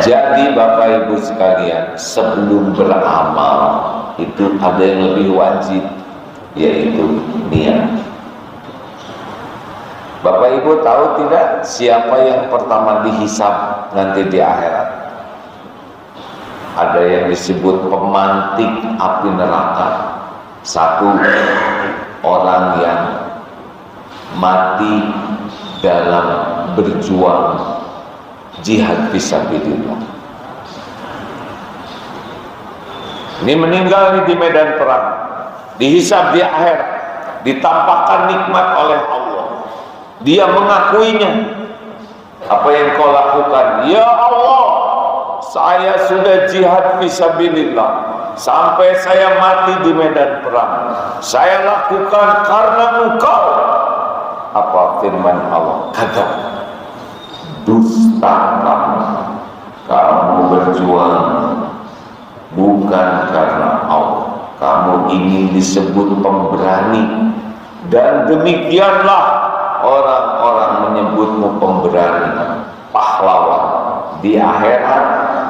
Jadi Bapak Ibu sekalian, sebelum beramal itu ada yang lebih wajib, yaitu niat. Bapak Ibu tahu tidak siapa yang pertama dihisab nanti di akhirat? Ada yang disebut pemantik api neraka. Satu, orang yang mati dalam berjuang jihad fisabilillah. Ini meninggal di medan perang, dihisab di akhirat, ditampakkan nikmat oleh Allah. Dia mengakuinya. Apa yang kau lakukan? Ya Allah, saya sudah jihad fisabilillah sampai saya mati di medan perang. Saya lakukan karena Engkau. Apa firman Allah? Kata, dusta kamu berjuang bukan karena Allah. Kamu ingin disebut pemberani, dan demikianlah orang-orang menyebutmu pemberani, pahlawan. Di akhirat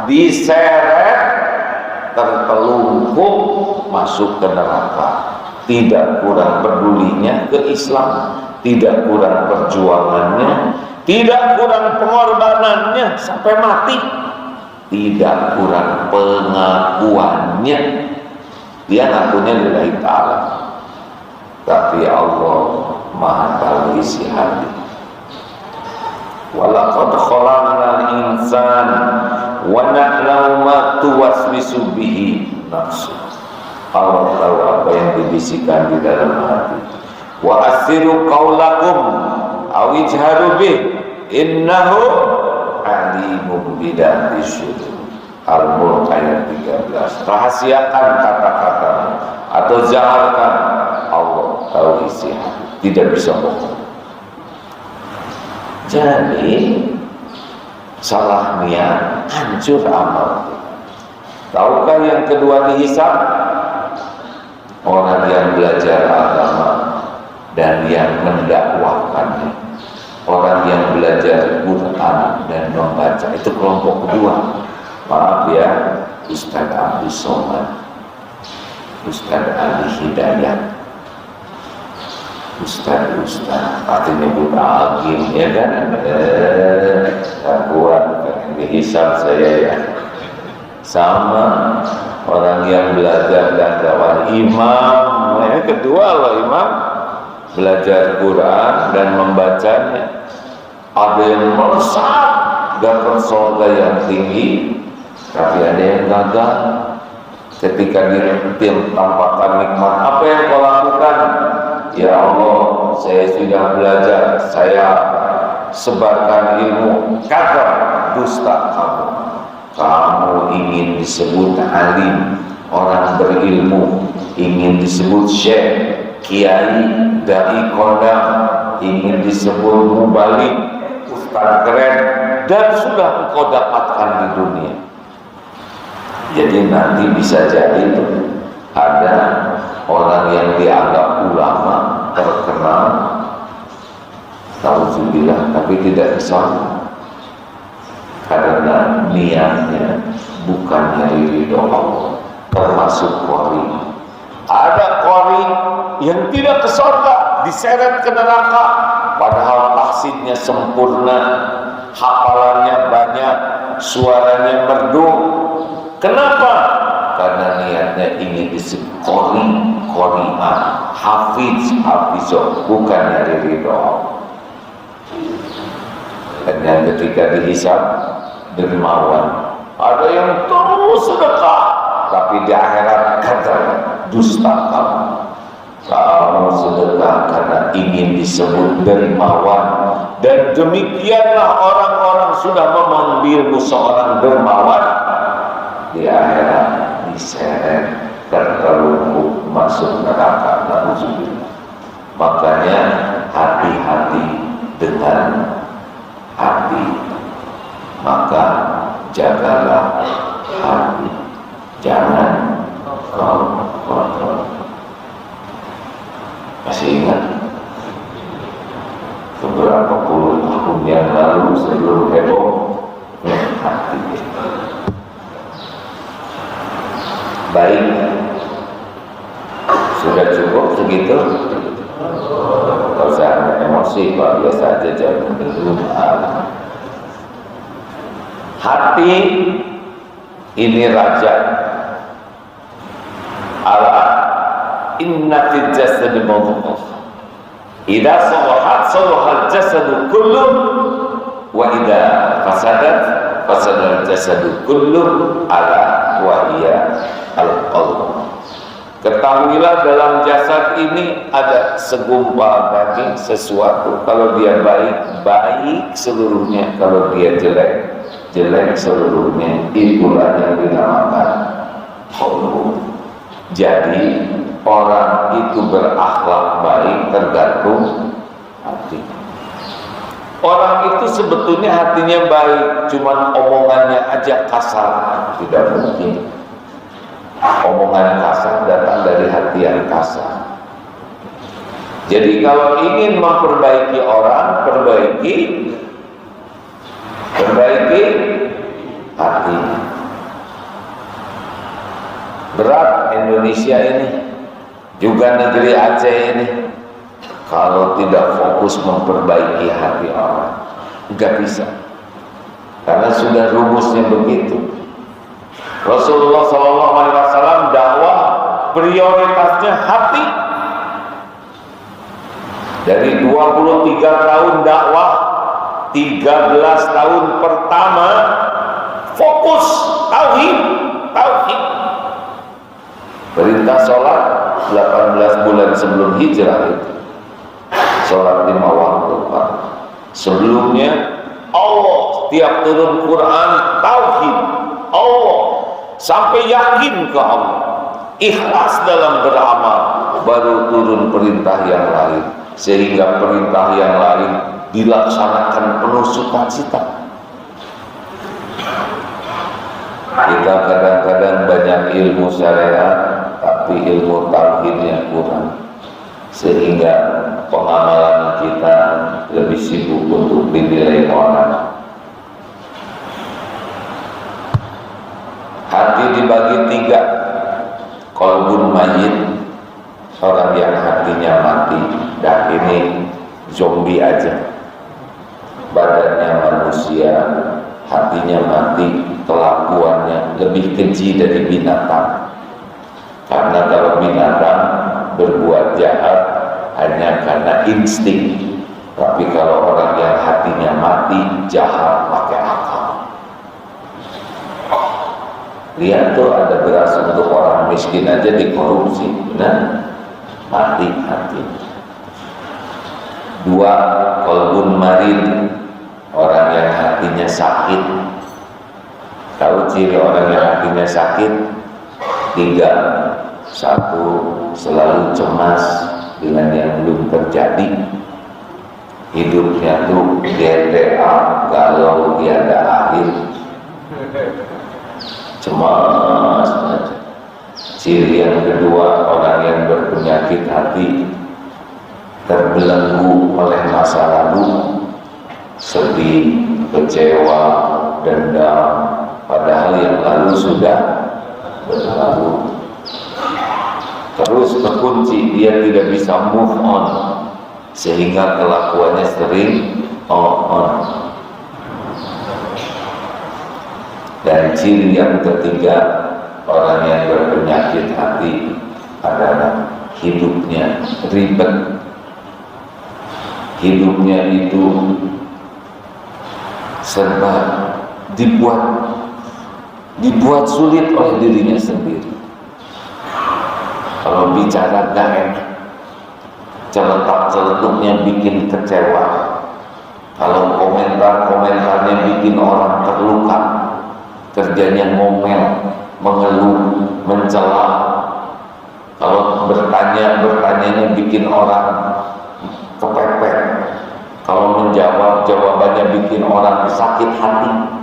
diseret, tertelungkup, masuk ke neraka. Tidak kurang pedulinya ke Islam, tidak kurang perjuangannya, tidak kurang pengorbanannya sampai mati, tidak kurang pengakuannya. Dia ngakunya lillahi ta'ala, tapi Allah Maha tahu isi hati. Walaqad khalaqnal insana wa na'lamu ma tuwaswisu bihi nafsu. Allah tahu apa yang dibisikkan di dalam hati. Wa asiru qaulakum aw ijharu bih innahu alimun bidati syukur. Al-Mulk ayat 13. Rahasiakan kata-kata atau jaharkan, Allah tahu isi hati, tidak bisa bohong. Jadi salah niat hancur amal. Tahukah yang kedua dihisab? Orang yang belajar agama dan yang mendakwahkannya, orang yang belajar Quran dan membaca, itu kelompok kedua. Maaf ya, Ustaz Abdul Somad, Ustaz Ali Hidayat, Ustaz artinya buta agim, ya kan? Tak kuat dihisab saya ya. Sama orang yang belajar dan dakwah, imam, ya kedua loh, imam belajar Quran dan membacanya. Ada yang melesat dapat surga yang tinggi, tapi ada yang gagal. Ketika ditampakkan nikmat, apa yang kau lakukan? Ya Allah, saya sudah belajar, saya sebarkan ilmu. Kata, dusta kamu. Kamu ingin disebut alim, orang berilmu, ingin disebut syekh, kiai, dai kondang, ingin disebut mubalik, ustaz keren, dan sudah engkau dapatkan di dunia. Jadi nanti bisa jadi itu ada orang yang dianggap ulama terkenal, nauzubillah, tapi tidak kesana karena niatnya bukan dari ridho Allah. Termasuk qori. Ada qori yang tidak ke surga, diseret ke neraka, padahal tahsinnya sempurna, hafalannya banyak, suaranya merdu. Kenapa? Karena niatnya ingin disebut qori'ah, hafizah, bukan dari ridho Allah. Dan yang ketika dihisab, dermawan. Ada yang terus sedekah, tapi di akhirat kata, dusta kamu. Kamu sedekah karena ingin disebut dermawan, dan demikianlah orang-orang sudah memanggilmu seorang dermawan. Di akhirat diseret, tertelungkup, masuk neraka. Nauzubillah. Makanya hati-hati dengan hati, maka jagalah hati, jangan kau kontrol. Masih ingat beberapa puluh tahun yang lalu sebelum heboh hati. Baik, sudah cukup segitu. Kalau saya emosi, kalau biasa aja jangan belum. Hati ini raja. Ala inna fil jasadi mudghah. Idza salahat salahal jasadu kullu wa idza fasadat fasadal jasadu kullu ala wa hiya al-qalb. Ketahuilah dalam jasad ini ada segumpal daging sesuatu. Kalau dia baik, baik seluruhnya. Kalau dia jelek, jelek seluruhnya. Itulah yang dinamakan qalb. Jadi orang itu berakhlak baik tergantung hati. Orang itu sebetulnya hatinya baik, cuman omongannya aja kasar. Tidak mungkin. Omongan kasar datang dari hati yang kasar. Jadi kalau ingin memperbaiki orang, perbaiki hati. Berat Indonesia ini, juga negeri Aceh ini, kalau tidak fokus memperbaiki hati orang, nggak bisa. Karena sudah rumusnya begitu. Rasulullah SAW dakwah prioritasnya hati. Dari 23 tahun dakwah, 13 tahun pertama fokus tauhid. Perintah sholat 18 bulan sebelum hijrah itu, sholat 5 waktu Pak. Sebelumnya Allah tiap turun Quran tauhid Allah, sampai yakin ke Allah, ikhlas dalam beramal, baru turun perintah yang lain, sehingga perintah yang lain dilaksanakan penuh sukacita. Kita kadang-kadang banyak ilmu syariat, tapi ilmu tauhidnya kurang, sehingga pengamalan kita lebih sibuk untuk dinilai orang. Hati dibagi 3. Qalbun mayyit, orang yang hatinya mati, dan ini zombie aja, badannya manusia, hatinya mati, kelakuannya lebih keji dari binatang. Karena kalau binatang berbuat jahat hanya karena insting, tapi kalau orang yang hatinya mati, jahat pakai akal. Lihat tuh, ada beras untuk orang miskin aja dikorupsi, benar? Mati hati. 2. Qalbun marid, orang yang hatinya sakit. Tahu ciri orang yang hatinya sakit? 3. 1. Selalu cemas dengan yang belum terjadi. Hidupnya tuh GTA, galau tiada akhir, cemas. Ciri yang kedua, orang yang berpenyakit hati, terbelenggu oleh masa lalu, sedih, kecewa, dendam, padahal yang lalu sudah berlalu. Terus terkunci, dia tidak bisa move on, sehingga kelakuannya sering on. Dan ciri yang ketiga, orang yang berpenyakit hati adalah hidupnya ribet. Hidupnya itu serba dibuat sulit oleh dirinya sendiri. Kalau bicara gak enak, celetuk-celetuknya bikin kecewa. Kalau komentarnya bikin orang terluka, kerjanya ngomel, mengeluh, mencela. Kalau bertanyanya bikin orang kepepet. Kalau jawabannya bikin orang sakit hati.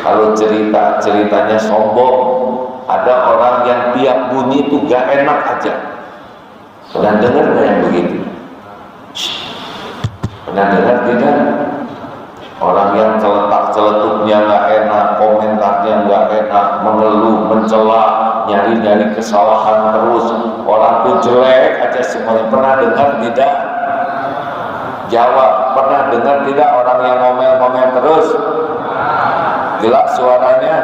Kalau ceritanya sombong. Ada orang yang tiap bunyi itu gak enak aja. Pernah dengar gak yang begitu? Pernah dengar tidak? Orang yang celetuk-celetuknya ngomongnya nggak enak, komentarnya nggak enak, mengeluh, mencela, nyari-nyari kesalahan terus. Orang tuh jelek aja semuanya. Pernah dengar tidak? Jawab, pernah dengar tidak orang yang ngomel-ngomel terus? Jelas suaranya?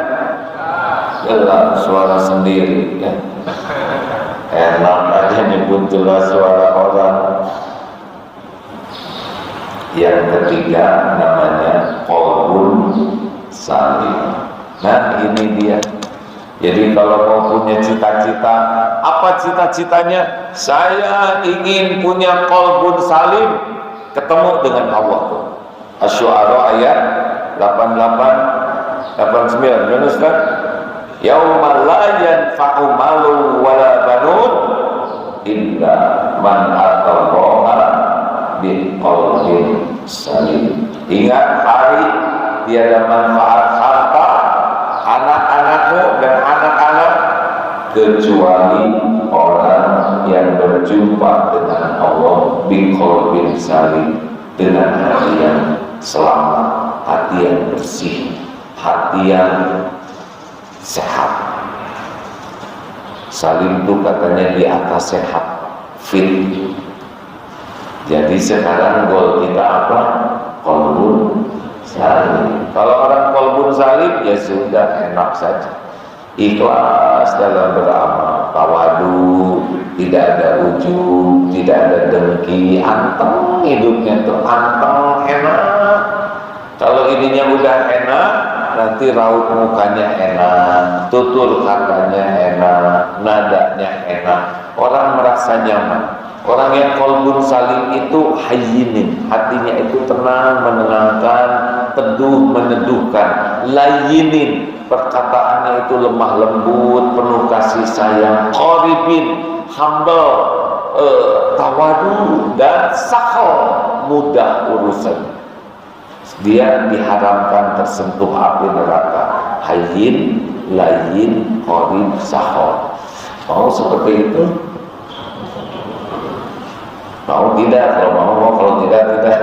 Jelas suara sendiri ya. Enak aja nyebut jelas suara orang. Yang ketiga namanya qalbun salim. Nah ini dia. Jadi kalau mau punya cita-cita, apa cita-citanya? Saya ingin punya qalbun salim, ketemu dengan Allah. Asy-Syu'ara ayat 88 89. Benar Ustaz? Yauma la yanfa'u malun wala banun illa man atallaha biqalbin salim. Ingat hari tiada manfaat harta, anak-anakmu dan anak-anak kecuali orang yang berjumpa dengan Allah biqalbin salim, dengan hati yang selamat, hati yang bersih, hati yang sehat. Salim itu katanya di atas sehat, fit. Jadi sekarang goal kita apa? Qalbun salim. Kalau orang qalbun salim ya sudah, enak saja, ikhlas dalam beramal, tawadu, tidak ada ujub, tidak ada dengki, anteng hidupnya tuh, anteng, enak. Kalau ininya udah enak, nanti raut mukanya enak, tutur katanya enak, nadanya enak, orang merasa nyaman. Orang yang qalbun salim itu hayyinin, hatinya itu tenang, menenangkan, teduh, meneduhkan. Layinin, perkataannya itu lemah lembut, penuh kasih sayang. Qaribin, humble, tawadu, dan sakhal, mudah urusan. Dia diharamkan tersentuh api neraka. Hayyin, layyin, qarib, sakhal. Mau seperti itu? Mau tidak? Kalau mau, kalau tidak, tidak.